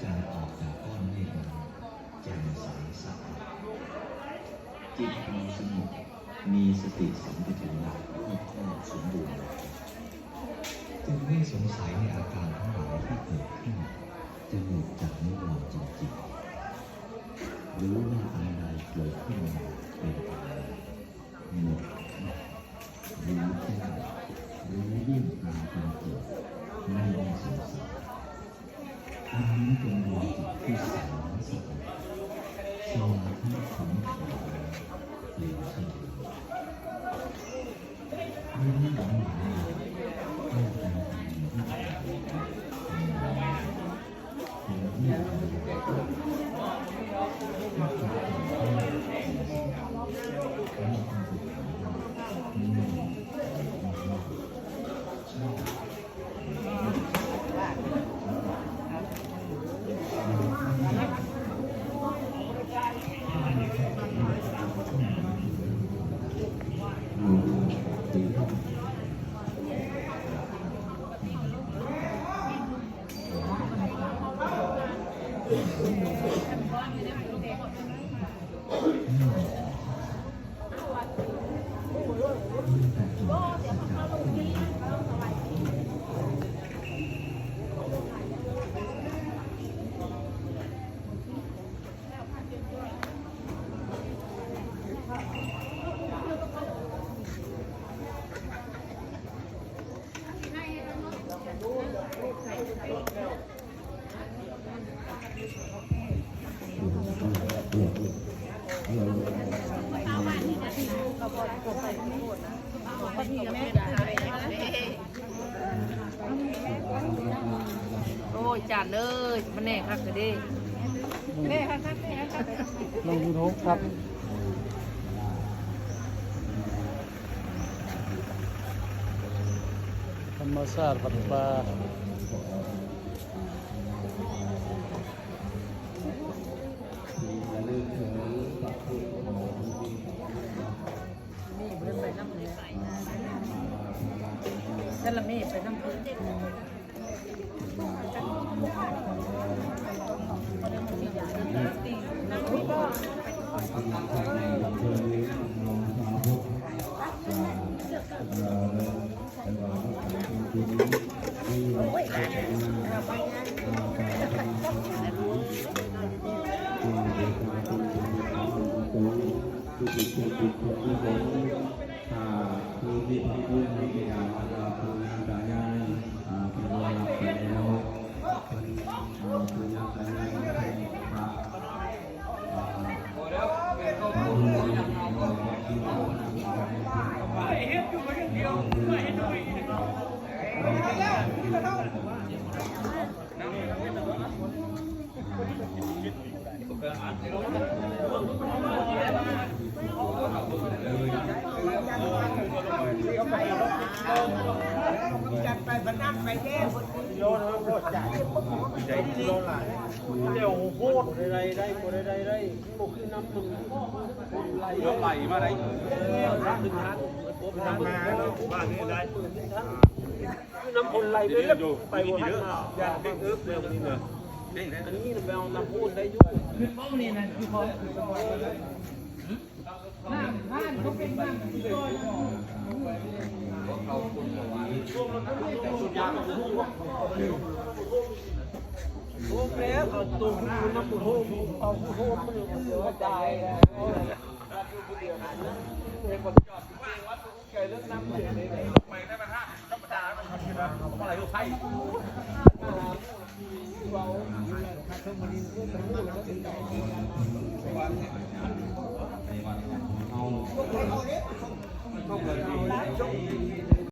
จันทร์ออกจากก้อนเมฆนั้นแจ่มใสสะอาดจิตเราสงบมีสติสัมปชัญญะรอบคอบสมบูรณ์จึงไม่สงสัยในอาการทั้งหลายที่เกิดขึ้นจะหมดจากนิวรณ์จริงๆรู้ว่าอะไรเกิดขึ้นมาเป็นอะไรหมดรู้แจ้งรู้ยิ่งตามเป็นจริงไม่ได้สงสัยอันนี้เป็นดวงจิตที่แสนสงบสมาธิถึงเขาเปลี่ยนชีวิตไม่ได้หวังหาไม่แต่ทำที่เป็นที่โอ้ยจานเลยมันแน่ครับก็ดีแน่ครับลงยูทูบครับธรรมชาติผัดปลาจะละเมดไปน้ำพื้นที่พระพุทธเจ้าเราพูดกันได้เป็นเวลาไปแล้วพูดกันได้พระจัดไปบรรณาไปแก้โยนโคตรจ่ายใจดีโยนหลายเดี๋ยวโคตรได้ได้โคตรได้ได้พวกคือน้ำมึงไหลไหลมาได้ร้านหนึ่งร้านร้านมาบ้านนี้ได้น้ำพลไหลไปแล้วไปหัวหันมาอย่าเด็กเอิบเร็วนี่เลยอันนี้เราเอาน้ำพูดได้ยุ่งขึ้นบ้องนี่นะคือพอน้ำบ้านเขาเป็นน้ำที่โดนสุดยอดเลยโอ้แม่เอาตัวผู้น้ำผู้โฮมเอาผู้โฮมมันเหลือใจแล้วเห็นคนจอดจริงว่าแกเลือกน้ำเสียเลยไปได้มาห้าธรรมดามันทำยังไงอะไรก็ใช่